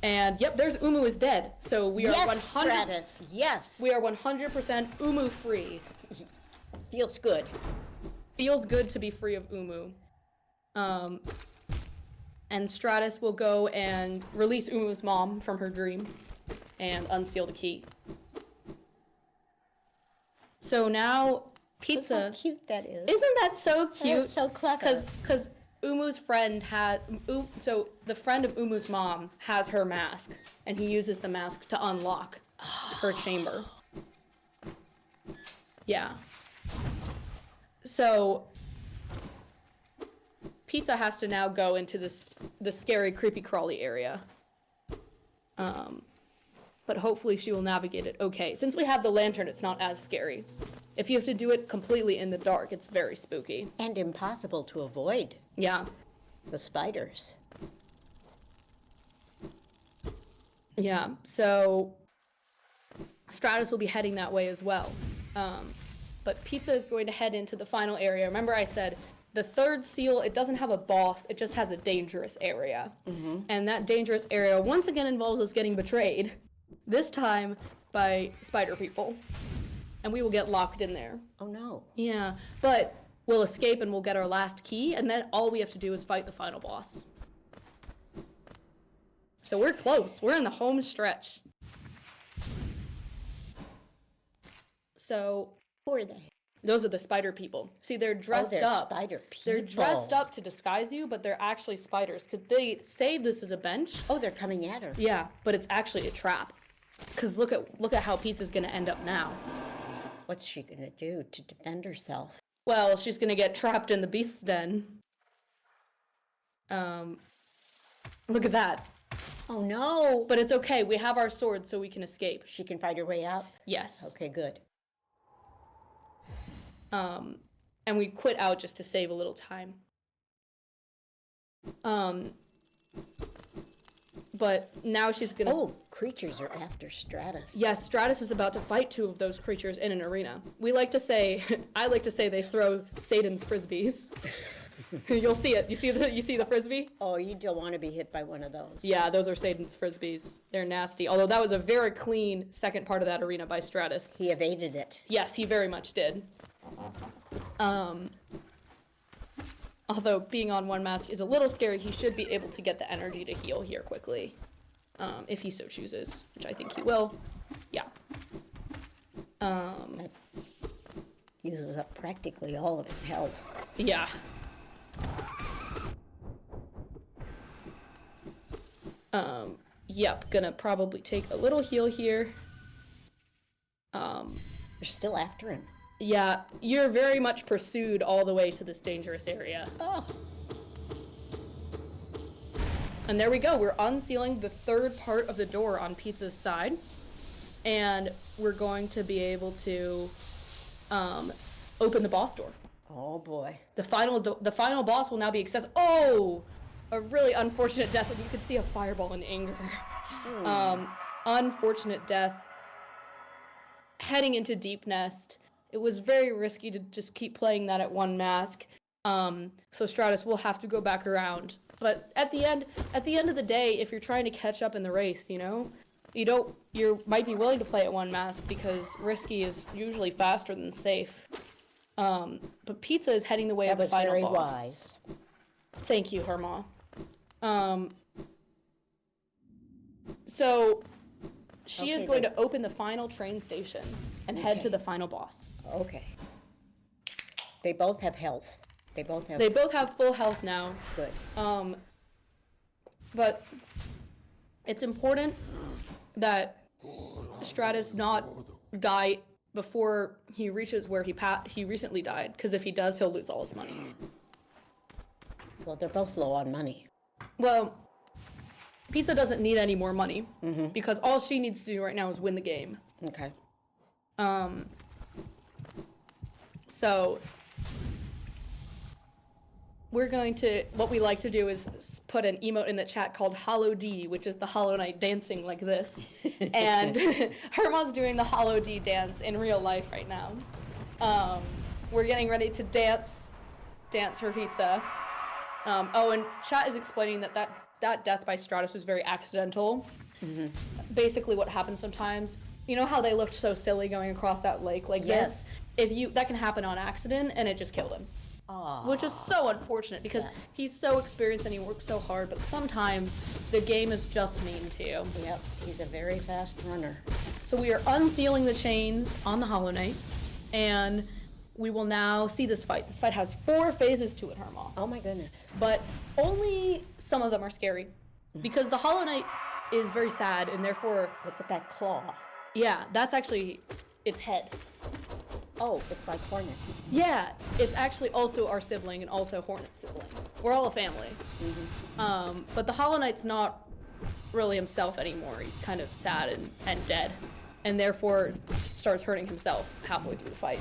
Speaker 1: And yep, there's Umu is dead. So we are
Speaker 2: Yes,
Speaker 1: 100
Speaker 2: Stratus. Yes.
Speaker 1: we are 100% Umu free.
Speaker 2: Feels good.
Speaker 1: Feels good to be free of Umu. And Stratus will go and release Umu's mom from her dream and unseal the key. So now Pizza.
Speaker 2: Look how cute that is.
Speaker 1: Isn't that so cute?
Speaker 2: That's so clever.
Speaker 1: Because Umu's friend had, so the friend of Umu's mom has her mask, and he uses the mask to unlock her chamber. Yeah. So Pizza has to now go into the scary, creepy, crawly area. But hopefully she will navigate it okay. Since we have the lantern, it's not as scary. If you have to do it completely in the dark, it's very spooky.
Speaker 2: And impossible to avoid
Speaker 1: Yeah.
Speaker 2: the spiders.
Speaker 1: Yeah, so Stratus will be heading that way as well. But Pizza is going to head into the final area. Remember I said the third seal, it doesn't have a boss, it just has a dangerous area. And that dangerous area once again involves us getting betrayed, this time by spider people. And we will get locked in there.
Speaker 2: Oh no.
Speaker 1: Yeah, but we'll escape and we'll get our last key, and then all we have to do is fight the final boss. So we're close. We're in the home stretch. So
Speaker 2: Who are they?
Speaker 1: Those are the spider people. See, they're dressed
Speaker 2: they're
Speaker 1: up.
Speaker 2: spider
Speaker 1: They're dressed
Speaker 2: people.
Speaker 1: up to disguise you, but they're actually spiders because they say this is a bench.
Speaker 2: Oh, they're coming at her.
Speaker 1: Yeah, but it's actually a trap. Because look at how Pizza's gonna end up now.
Speaker 2: What's she gonna do to defend herself?
Speaker 1: Well, she's gonna get trapped in the beast's den. Look at that.
Speaker 2: Oh no!
Speaker 1: But it's okay. We have our swords, so we can escape.
Speaker 2: She can fight her way out?
Speaker 1: Yes.
Speaker 2: Okay, good.
Speaker 1: And we quit out just to save a little time. But now she's gonna...
Speaker 2: Oh, creatures are after Stratus.
Speaker 1: Yes, Stratus is about to fight 2 of those creatures in an arena. We like to say, I like to say they throw Satan's frisbees. You'll see it. You see the frisbee?
Speaker 2: Oh, you don't want to be hit by one of those.
Speaker 1: Yeah, those are Satan's frisbees. They're nasty. Although that was a very clean second part of that arena by Stratus.
Speaker 2: He evaded it.
Speaker 1: Yes, he very much did. Although being on 1 mask is a little scary, he should be able to get the energy to heal here quickly. If he so chooses, which I think he will. Yeah.
Speaker 2: That uses up practically all of his health.
Speaker 1: Yeah. Yep, gonna probably take a little heal here.
Speaker 2: They're still after him.
Speaker 1: Yeah, you're very much pursued all the way to this dangerous area.
Speaker 2: Oh.
Speaker 1: And there we go, we're unsealing the 3rd part of the door on Pizza's side. And we're going to be able to open the boss door.
Speaker 2: Oh boy.
Speaker 1: The final boss will now be accessible. Oh! A really unfortunate death. You could see a fireball in anger. Unfortunate death. Heading into Deep Nest. It was very risky to just keep playing that at 1 mask. So Stratus will have to go back around. But at the end of the day, if you're trying to catch up in the race, you might be willing to play at 1 mask because risky is usually faster than safe. But Pizza is heading the way of the final boss.
Speaker 2: That was very wise.
Speaker 1: Thank you, Herma. So she is going to open the final train station and head to the final boss.
Speaker 2: Okay. They both have health. They both have
Speaker 1: full health now.
Speaker 2: Good.
Speaker 1: But it's important that Stratus not die before he reaches where he recently died, because if he does, he'll lose all his money.
Speaker 2: Well, they're both low on money.
Speaker 1: Well, Pizza doesn't need any more money, because all she needs to do right now is win the game.
Speaker 2: Okay.
Speaker 1: So we're going to, what we like to do is put an emote in the chat called Hollow D, which is the Hollow Knight dancing like this. And Herma's doing the Hollow D dance in real life right now. We're getting ready to dance for Pizza. Oh, and chat is explaining that death by Stratus was very accidental. Basically what happens sometimes, you know how they looked so silly going across that lake like this? That can happen on accident, and it just killed him.
Speaker 2: Aww.
Speaker 1: Which is so unfortunate because he's so experienced and he works so hard, but sometimes the game is just mean to you.
Speaker 2: Yep, he's a very fast runner.
Speaker 1: So we are unsealing the chains on the Hollow Knight, and we will now see this fight. This fight has 4 phases to it, Herma.
Speaker 2: Oh my goodness.
Speaker 1: But only some of them are scary, because the Hollow Knight is very sad, and therefore...
Speaker 2: Look at that claw.
Speaker 1: Yeah, that's actually its head.
Speaker 2: Oh, it's like Hornet.
Speaker 1: Yeah, it's actually also our sibling and also Hornet's sibling. We're all a family. But the Hollow Knight's not really himself anymore. He's kind of sad and dead, and therefore starts hurting himself halfway through the fight,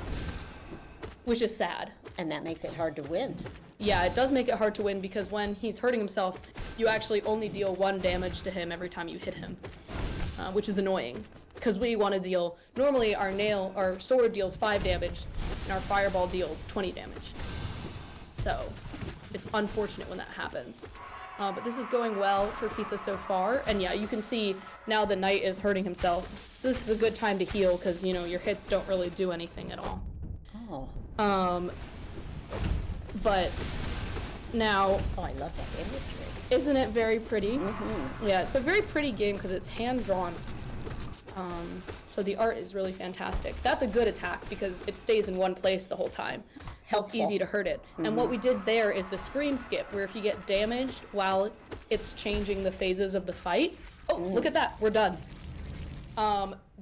Speaker 1: which is sad.
Speaker 2: And that makes it hard to win.
Speaker 1: Yeah, it does make it hard to win because when he's hurting himself, you actually only deal 1 damage to him every time you hit him, which is annoying. Because we want to deal, normally our sword deals 5 damage, and our fireball deals 20 damage. So, it's unfortunate when that happens. But this is going well for Pizza so far, and yeah, you can see now the knight is hurting himself. So this is a good time to heal, because, you know, your hits don't really do anything at all.
Speaker 2: Oh.
Speaker 1: But now...
Speaker 2: Oh, I love that imagery.
Speaker 1: Isn't it very pretty? Yeah, it's a very pretty game, because it's hand-drawn. So the art is really fantastic. That's a good attack because it stays in one place the whole time. So it's easy to hurt it. And what we did there is the scream skip, where if you get damaged while it's changing the phases of the fight. Oh, look at that, we're done.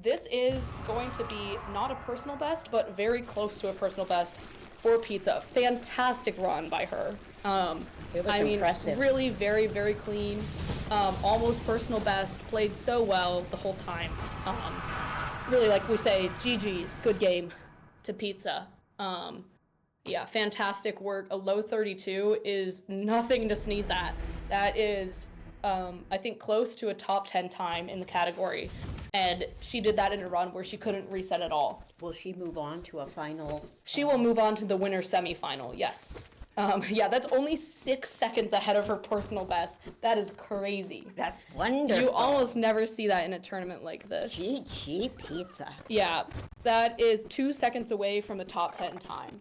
Speaker 1: This is going to be not a personal best, but very close to a personal best for Pizza. Fantastic run by her.
Speaker 2: It was impressive.
Speaker 1: Really very, very clean. Almost personal best, played so well the whole time. Really, like we say, GG's, good game to Pizza. Yeah, fantastic work. A low 32 is nothing to sneeze at. That is, I think, close to a top 10 time in the category. And she did that in a run where she couldn't reset at all.
Speaker 2: Will she move on to a final?
Speaker 1: She will move on to the winner semifinal, yes. Yeah, that's only 6 seconds ahead of her personal best. That is crazy.
Speaker 2: That's wonderful.
Speaker 1: You almost never see that in a tournament like this.
Speaker 2: GG Pizza.
Speaker 1: Yeah, that is 2 seconds away from the top 10 time.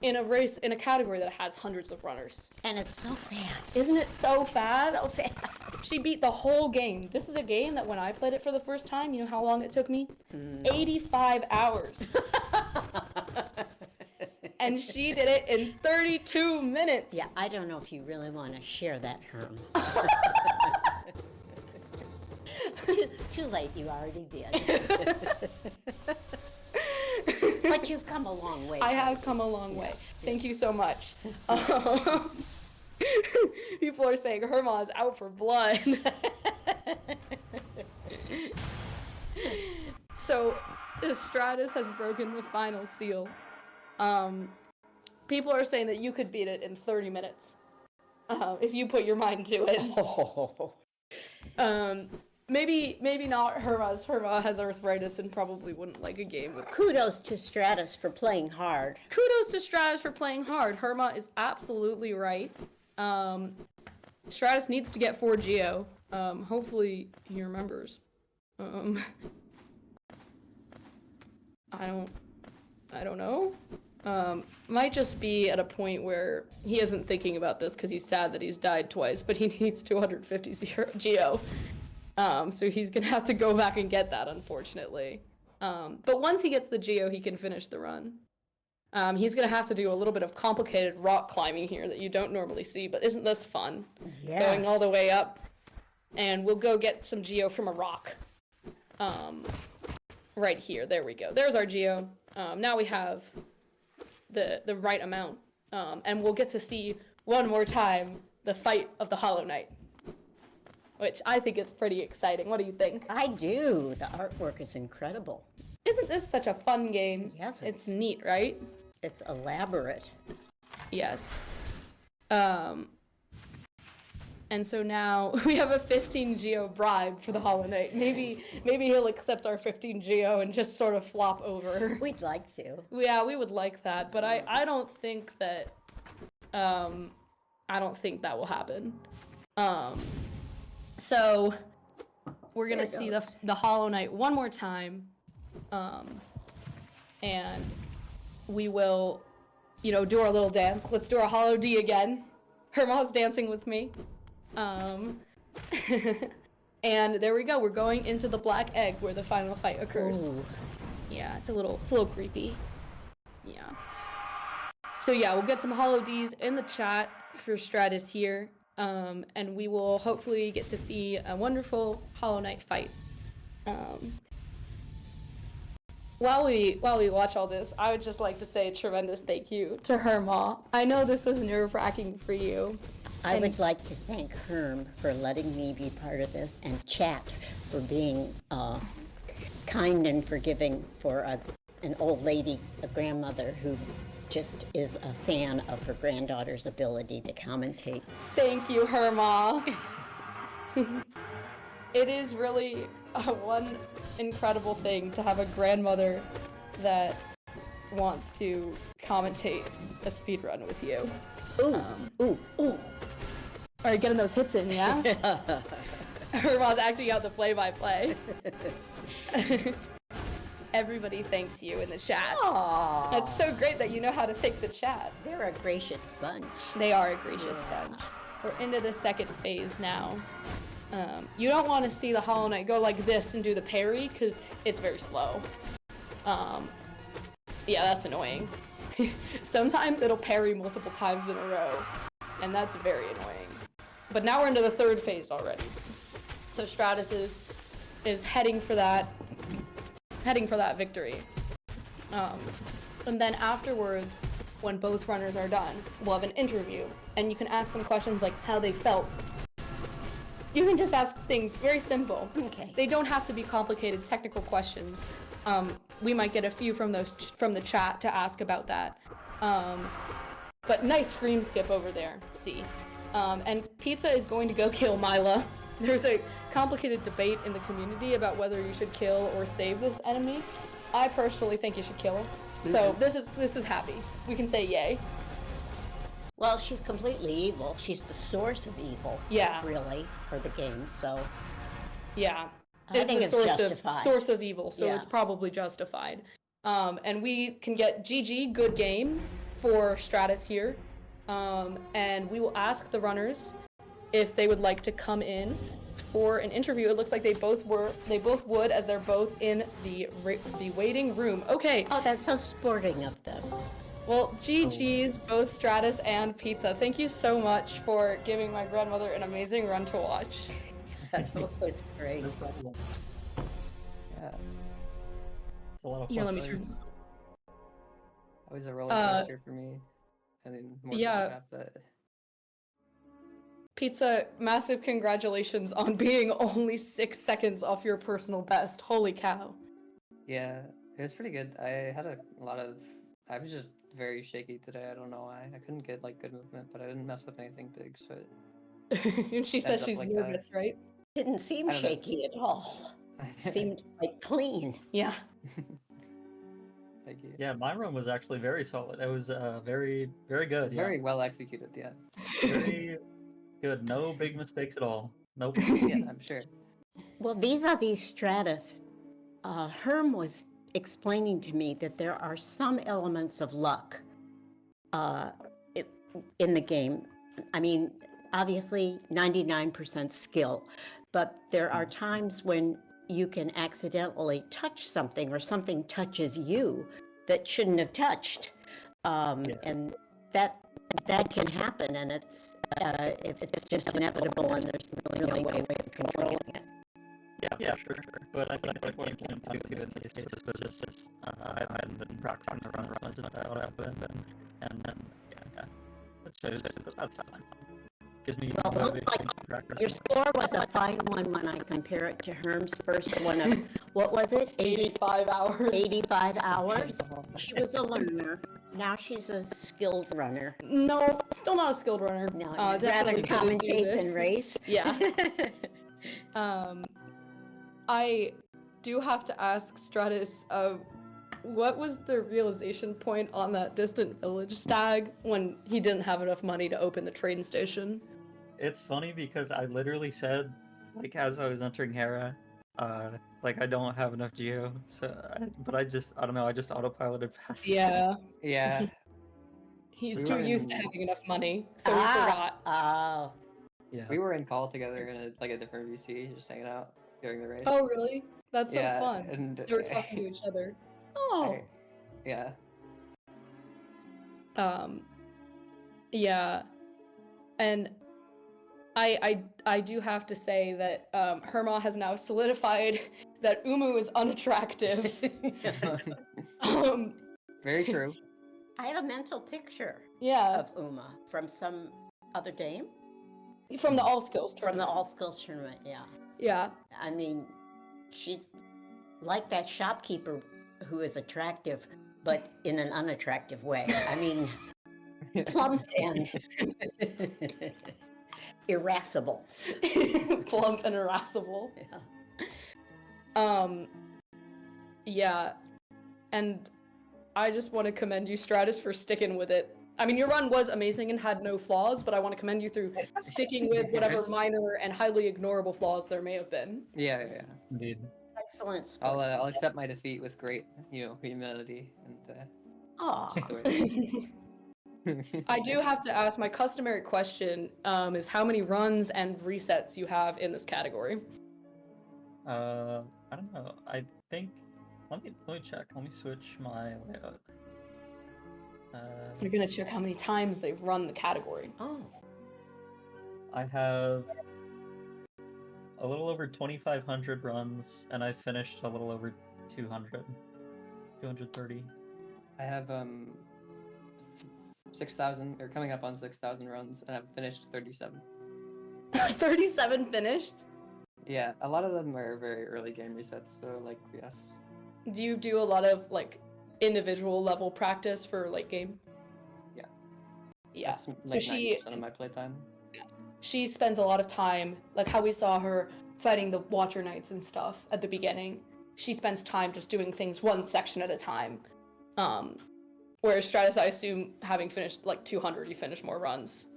Speaker 1: In a race, in a category that has hundreds of runners.
Speaker 2: And it's so fast.
Speaker 1: Isn't it so fast?
Speaker 2: So fast.
Speaker 1: She beat the whole game. This is a game that when I played it for the first time, you know how long it took me? 85 hours. And she did it in 32 minutes.
Speaker 2: Yeah, I don't know if you really want to share that, Herm. Too late, you already did. But you've come a long way.
Speaker 1: I have come a long way. Thank you so much. People are saying Herma is out for blood. So, Stratus has broken the final seal. People are saying that you could beat it in 30 minutes. If you put your mind to it. Maybe not Herma's. Herma has arthritis and probably wouldn't like a game with.
Speaker 2: Kudos to Stratus for playing hard.
Speaker 1: Kudos to Stratus for playing hard. Herma is absolutely right. Stratus needs to get 4 Geo. Hopefully he remembers. I don't know. Might just be at a point where he isn't thinking about this because he's sad that he's died twice, but he needs 250 Geo. So he's gonna have to go back and get that, unfortunately. But once he gets the Geo, he can finish the run. He's gonna have to do a little bit of complicated rock climbing here that you don't normally see, but isn't this fun?
Speaker 2: Yes.
Speaker 1: Going all the way up. And we'll go get some Geo from a rock. Right here, there we go. There's our Geo. Now we have the right amount. And we'll get to see one more time the fight of the Hollow Knight, which I think is pretty exciting. What do you think?
Speaker 2: I do. The artwork is incredible.
Speaker 1: Isn't this such a fun game?
Speaker 2: Yes,
Speaker 1: It's neat, right?
Speaker 2: It's elaborate.
Speaker 1: Yes. And so now we have a 15 Geo bribe for the Hollow Knight. Maybe he'll accept our 15 Geo and just sort of flop over.
Speaker 2: We'd like to.
Speaker 1: Yeah, we would like that, but I don't think that will happen. So we're gonna see the Hollow Knight one more time, and we will, do our little dance. Let's do our Hollow D again. Herma's dancing with me. And there we go. We're going into the black egg where the final fight occurs.
Speaker 2: Ooh.
Speaker 1: Yeah, it's a little creepy. Yeah. So yeah, we'll get some Hollow Ds in the chat for Stratus here. And we will hopefully get to see a wonderful Hollow Knight fight. While we watch all this, I would just like to say a tremendous thank you to Herma. I know this was nerve-wracking for you.
Speaker 2: I would like to thank Herm for letting me be part of this, and Chat for being kind and forgiving for an old lady, a grandmother who just is a fan of her granddaughter's ability to commentate.
Speaker 1: Thank you, Herma. It is really one incredible thing to have a grandmother that wants to commentate a speedrun with you.
Speaker 2: Ooh.
Speaker 1: Are you getting those hits in, yeah? Herma's acting out the play-by-play. Everybody thanks you in the chat.
Speaker 2: Aww.
Speaker 1: That's so great that you know how to thank the chat.
Speaker 2: They're a gracious bunch.
Speaker 1: They are a gracious bunch. We're into the second phase now. You don't want to see the Hollow Knight go like this and do the parry, because it's very slow. Yeah, that's annoying. Sometimes it'll parry multiple times in a row, and that's very annoying. But now we're into the third phase already. So Stratus is heading for that victory. And then afterwards, when both runners are done, we'll have an interview, and you can ask them questions like how they felt. You can just ask things very simple.
Speaker 2: Okay.
Speaker 1: They don't have to be complicated technical questions. We might get a few from the chat to ask about that. But nice scream skip over there, see. And Pizza is going to go kill Mila. There's a complicated debate in the community about whether you should kill or save this enemy. I personally think you should kill him. So this is happy. We can say yay.
Speaker 2: Well, she's completely evil. She's the source of evil.
Speaker 1: Yeah.
Speaker 2: Really, for the game. So.
Speaker 1: Yeah.
Speaker 2: I think it's justified.
Speaker 1: Source of evil, so
Speaker 2: Yeah.
Speaker 1: it's probably justified. And we can get GG, good game, for Stratus here. And we will ask the runners if they would like to come in for an interview. It looks like they both would, as they're both in the waiting room. Okay.
Speaker 2: Oh, that's so sporting of them.
Speaker 1: Well, GG's, both Stratus and Pizza. Thank you so much for giving my grandmother an amazing run to watch.
Speaker 2: That was great.
Speaker 3: No problem. Yeah. It's a lot of
Speaker 1: Here,
Speaker 3: fun.
Speaker 1: let me turn.
Speaker 4: Always a roller coaster for me. I mean, more
Speaker 1: Yeah.
Speaker 4: than that, but
Speaker 1: Pizza, massive congratulations on being only 6 seconds off your personal best. Holy cow.
Speaker 4: yeah, it was pretty good. I had a lot of. I was just very shaky today. I don't know why. I couldn't get like good movement, but I didn't mess up anything big. So
Speaker 1: And she says
Speaker 4: Ends up
Speaker 1: she's
Speaker 4: like
Speaker 1: nervous, right?
Speaker 2: Didn't seem
Speaker 4: I don't know.
Speaker 2: shaky at all. Seemed like clean.
Speaker 1: Yeah.
Speaker 4: Thank you.
Speaker 3: Yeah, my run was actually very solid. It was very, very good. Yeah.
Speaker 4: Very well executed. Yeah.
Speaker 3: Very good. No big mistakes at all. Nope.
Speaker 4: Yeah, I'm sure.
Speaker 2: Well, vis-a-vis Stratus, Herm was explaining to me that there are some elements of luck in the game. I mean, obviously 99% skill, but there are times when you can accidentally touch something or something touches you that shouldn't have touched. And that can happen, and it's just inevitable, and there's really no way of controlling it.
Speaker 3: Yeah, sure. But I think what came down to it in this case was just I hadn't been practicing the run as much as what happened, and then yeah. That's fine. Gives me
Speaker 2: Well, it looked
Speaker 3: motivation
Speaker 2: like
Speaker 3: to practice.
Speaker 2: your score was a fine one when I compare it to Herm's first one of, what was it?
Speaker 1: 85 hours.
Speaker 2: 85 hours. She was a learner. Now she's a skilled runner.
Speaker 1: No, still not a skilled runner.
Speaker 2: No, I'd rather
Speaker 1: definitely couldn't do
Speaker 2: commentate
Speaker 1: this.
Speaker 2: than race.
Speaker 1: Yeah. I do have to ask Stratus, what was the realization point on that distant village stag when he didn't have enough money to open the train station?
Speaker 3: It's funny because I literally said, like, as I was entering Hera, like, I don't have enough geo, so, but I don't know, I just autopiloted past it.
Speaker 1: Yeah.
Speaker 4: Yeah.
Speaker 1: He's
Speaker 4: We
Speaker 1: too
Speaker 4: were
Speaker 1: used to
Speaker 4: in-
Speaker 1: having enough money, so he forgot.
Speaker 2: Oh,
Speaker 3: Yeah.
Speaker 4: We were in call together in a different VC, just hanging out during the race.
Speaker 1: Oh, really? That's so
Speaker 4: yeah,
Speaker 1: fun.
Speaker 4: And
Speaker 1: They were talking to each other.
Speaker 2: oh.
Speaker 4: yeah.
Speaker 1: Yeah. And I do have to say that Herma has now solidified that Umu is unattractive.
Speaker 4: Very true.
Speaker 2: I have a mental picture
Speaker 1: Yeah,
Speaker 2: of Uma from some other game.
Speaker 1: from the All Skills
Speaker 2: From
Speaker 1: tournament.
Speaker 2: the All Skills tournament, yeah.
Speaker 1: Yeah.
Speaker 2: I mean, she's like that shopkeeper who is attractive, but in an unattractive way. I mean, plump and irascible.
Speaker 1: Plump and irascible.
Speaker 2: Yeah.
Speaker 1: Yeah. And I just want to commend you, Stratus, for sticking with it. I mean, your run was amazing and had no flaws, but I want to commend you through sticking with whatever minor and highly ignorable flaws there may have been.
Speaker 4: Yeah.
Speaker 3: Indeed.
Speaker 2: Excellent.
Speaker 4: I'll
Speaker 2: sportsmanship.
Speaker 4: accept my defeat with great, humility and
Speaker 2: Aw.
Speaker 4: story.
Speaker 1: I do have to ask, my customary question is how many runs and resets you have in this category.
Speaker 3: I don't know. I think. Let me check. Let me switch my layout.
Speaker 1: You're gonna check how many times they've run the category.
Speaker 2: Oh,
Speaker 3: I have a little over 2,500 runs, and I finished a little over 200. 230.
Speaker 4: I have 6,000 or coming up on 6,000 runs, and I've finished 37.
Speaker 1: 37 finished?
Speaker 4: Yeah, a lot of them are very early game resets, so like yes.
Speaker 1: Do you do a lot of like individual level practice for late game?
Speaker 4: Yeah.
Speaker 1: Yeah.
Speaker 4: That's
Speaker 1: So
Speaker 4: like
Speaker 1: she
Speaker 4: 90% of my playtime.
Speaker 1: spends a lot of time, like how we saw her fighting the Watcher Knights and stuff at the beginning. She spends time just doing things one section at a time. Whereas Stratus, I assume, having finished like 200, you finish more runs.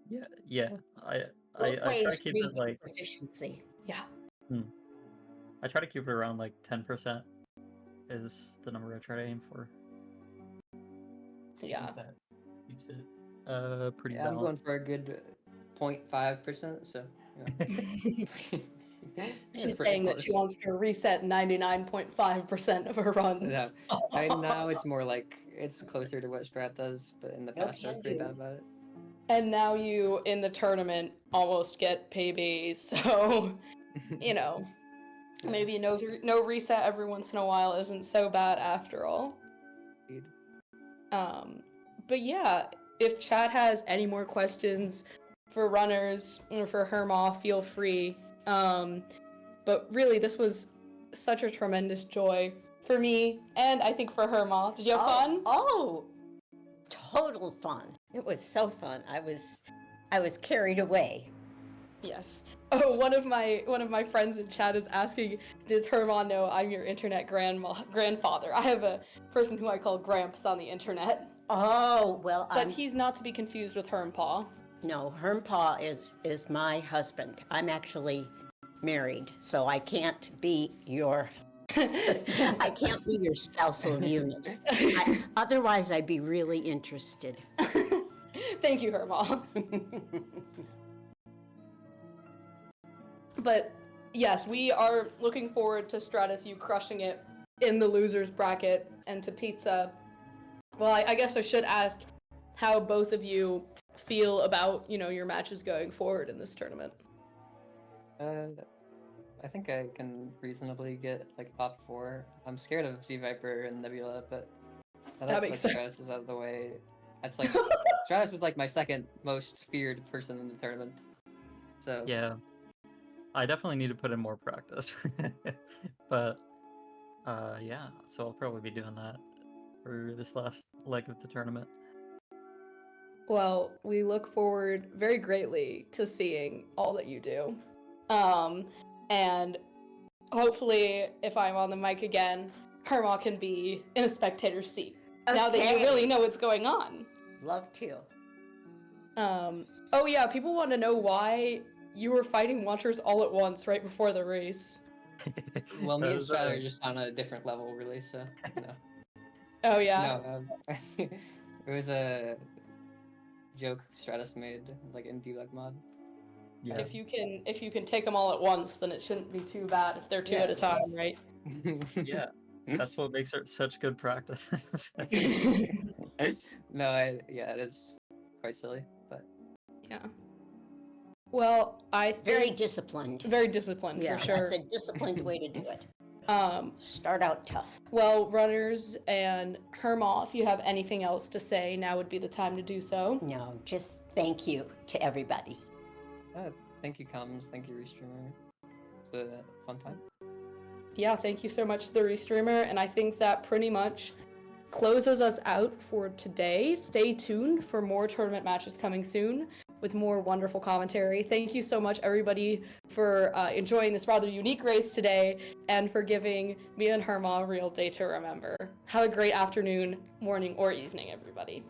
Speaker 3: Yeah. I
Speaker 2: both
Speaker 3: try to
Speaker 2: ways
Speaker 3: keep
Speaker 2: reach
Speaker 3: it like.
Speaker 2: proficiency.
Speaker 1: Yeah.
Speaker 3: I try to keep it around like 10% is the number I try to aim for. I
Speaker 1: Yeah.
Speaker 3: think that keeps it pretty
Speaker 4: Yeah, I'm going
Speaker 3: balanced.
Speaker 4: for a good 0.5%, so yeah.
Speaker 1: She's saying that she wants to reset 99.5% of her runs.
Speaker 4: Yeah. Right now it's more like it's closer to what Strat does, but in the
Speaker 2: No
Speaker 4: past I was
Speaker 2: can
Speaker 4: pretty
Speaker 2: do.
Speaker 4: bad about it.
Speaker 1: And now you, in the tournament, almost get PBs, so, you know,
Speaker 4: Yeah.
Speaker 1: maybe no reset every once in a while isn't so bad after all.
Speaker 4: Indeed.
Speaker 1: But yeah, if chat has any more questions for runners or for Herma, feel free. But really, this was such a tremendous joy for me, and I think for Herma. Did you have fun?
Speaker 2: Oh, total fun. It was so fun. I was carried away.
Speaker 1: Yes. Oh, one of my friends in chat is asking, does Herma know I'm your internet grandfather? I have a person who I call Gramps on the internet.
Speaker 2: Oh, well,
Speaker 1: But he's not to be confused with Hermpaw.
Speaker 2: no, Hermpaw is my husband. I'm actually married, so I can't be your I can't be your spousal unit. Otherwise, I'd be really interested.
Speaker 1: Thank you, Herma. But yes, we are looking forward to Stratus, you crushing it in the losers bracket, and to Pizza. Well, I guess I should ask how both of you feel about, your matches going forward in this tournament.
Speaker 4: I think I can reasonably get like top 4. I'm scared of Sea Viper and Nebula, but I
Speaker 1: That
Speaker 4: like
Speaker 1: makes sense.
Speaker 4: Stratus is out of the way. That's like Stratus was like my second most feared person in the tournament. So
Speaker 3: Yeah. I definitely need to put in more practice. But yeah, so I'll probably be doing that for this last leg of the tournament.
Speaker 1: Well, we look forward very greatly to seeing all that you do. And hopefully, if I'm on the mic again, Herma can be in a spectator seat. Now that you really know what's going on.
Speaker 2: Love to.
Speaker 1: Oh yeah, people want to know why you were fighting Watchers all at once right before the race.
Speaker 4: well, me
Speaker 3: That
Speaker 4: and
Speaker 3: was,
Speaker 4: Strat are just on a different level, really. So no.
Speaker 1: Oh yeah.
Speaker 4: No, it was a joke Stratus made, like in debug mod.
Speaker 3: Yeah.
Speaker 1: If you can take them all at once, then it shouldn't be too bad if they're two at a time, right?
Speaker 3: Yeah. That's what makes it such good practice.
Speaker 4: No, yeah, it is quite silly, but
Speaker 1: Yeah. Well, I think
Speaker 2: Very disciplined.
Speaker 1: very disciplined
Speaker 2: Yeah,
Speaker 1: for sure.
Speaker 2: that's a disciplined way to do it. Start out tough.
Speaker 1: Well, runners and Herma, if you have anything else to say, now would be the time to do so.
Speaker 2: No, just thank you to everybody.
Speaker 4: thank you, Commons. Thank you, Restreamer. It's a fun time.
Speaker 1: Yeah, thank you so much to the Restreamer, and I think that pretty much closes us out for today. Stay tuned for more tournament matches coming soon with more wonderful commentary. Thank you so much, everybody, for enjoying this rather unique race today and for giving me and Herma a real day to remember. Have a great afternoon, morning, or evening, everybody.